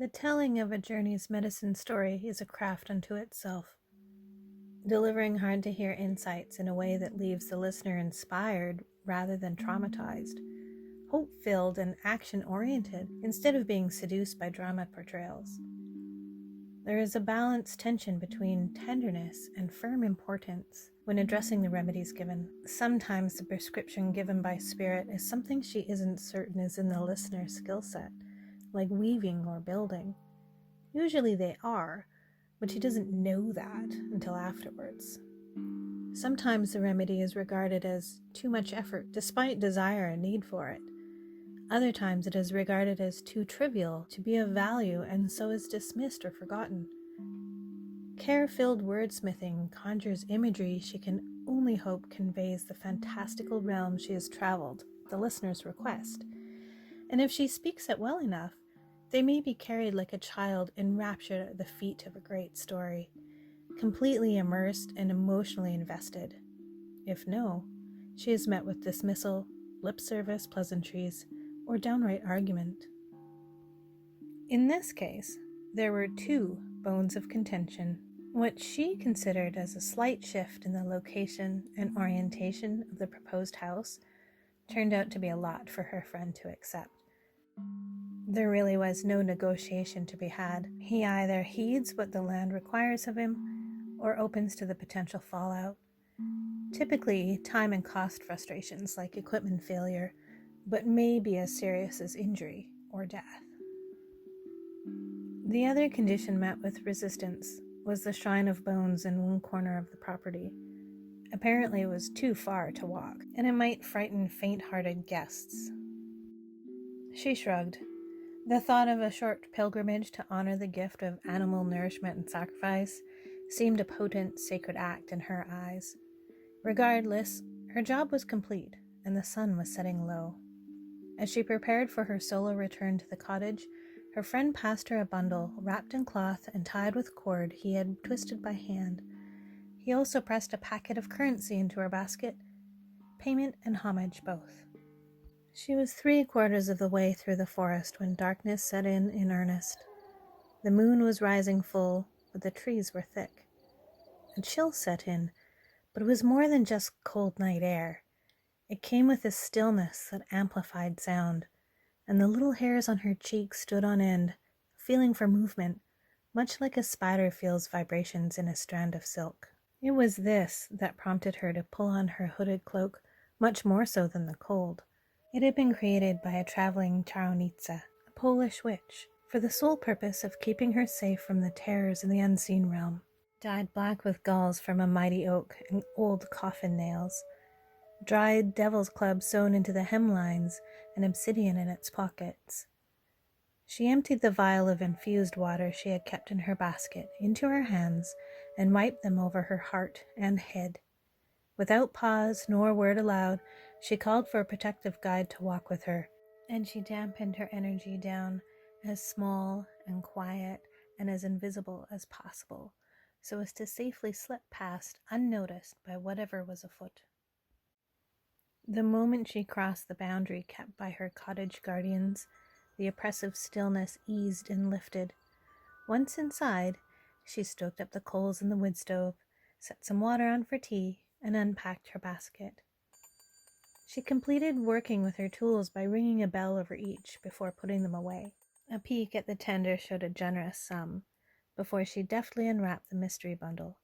The telling of a journey's medicine story is a craft unto itself. Delivering hard-to-hear insights in a way that leaves the listener inspired rather than traumatized, hope-filled and action-oriented instead of being seduced by drama portrayals. There is a balanced tension between tenderness and firm importance when addressing the remedies given. Sometimes the prescription given by spirit is something she isn't certain is in the listener's skill set, like weaving or building. Usually they are, but she doesn't know that until afterwards. Sometimes the remedy is regarded as too much effort, despite desire and need for it. Other times it is regarded as too trivial to be of value and so is dismissed or forgotten. Care-filled wordsmithing conjures imagery she can only hope conveys the fantastical realm she has traveled, the listener's request. And if she speaks it well enough, they may be carried like a child enraptured at the feet of a great story, completely immersed and emotionally invested. If no, she is met with dismissal, lip service, pleasantries, or downright argument. In this case, there were two bones of contention. What she considered as a slight shift in the location and orientation of the proposed house turned out to be a lot for her friend to accept. There really was no negotiation to be had. He either heeds what the land requires of him or opens to the potential fallout. Typically, time and cost frustrations like equipment failure, but may be as serious as injury or death. The other condition met with resistance was the shrine of bones in one corner of the property. Apparently it was too far to walk, and it might frighten faint-hearted guests. She shrugged. The thought of a short pilgrimage to honor the gift of animal nourishment and sacrifice seemed a potent, sacred act in her eyes. Regardless, her job was complete, and the sun was setting low. As she prepared for her solo return to the cottage, her friend passed her a bundle wrapped in cloth and tied with cord he had twisted by hand. He also pressed a packet of currency into her basket, payment and homage both. She was 3/4 of the way through the forest when darkness set in earnest. The moon was rising full, but the trees were thick. A chill set in, but it was more than just cold night air. It came with a stillness that amplified sound, and the little hairs on her cheeks stood on end, feeling for movement, much like a spider feels vibrations in a strand of silk. It was this that prompted her to pull on her hooded cloak, much more so than the cold. It had been created by a traveling czarownica, a Polish witch, for the sole purpose of keeping her safe from the terrors in the unseen realm. Dyed black with galls from a mighty oak and old coffin nails, dried devil's club sewn into the hemlines and obsidian in its pockets. She emptied the vial of infused water she had kept in her basket into her hands and wiped them over her heart and head. Without pause nor word aloud, she called for a protective guide to walk with her, and she dampened her energy down as small and quiet and as invisible as possible, so as to safely slip past unnoticed by whatever was afoot. The moment she crossed the boundary kept by her cottage guardians, the oppressive stillness eased and lifted. Once inside, she stoked up the coals in the wood stove, set some water on for tea, and unpacked her basket. She completed working with her tools by ringing a bell over each before putting them away. A peek at the tender showed a generous sum, before she deftly unwrapped the mystery bundle.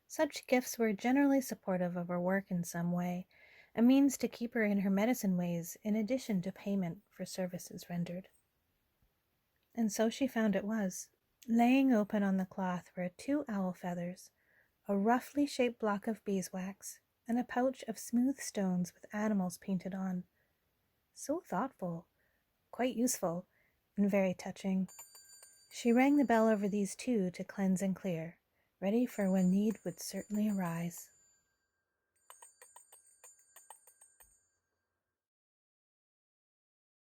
Such gifts were generally supportive of her work in some way, a means to keep her in her medicine ways in addition to payment for services rendered. And so she found it was. Laying open on the cloth were 2 owl feathers, a roughly shaped block of beeswax, and a pouch of smooth stones with animals painted on. So thoughtful, quite useful, and very touching. She rang the bell over these 2 to cleanse and clear, ready for when need would certainly arise.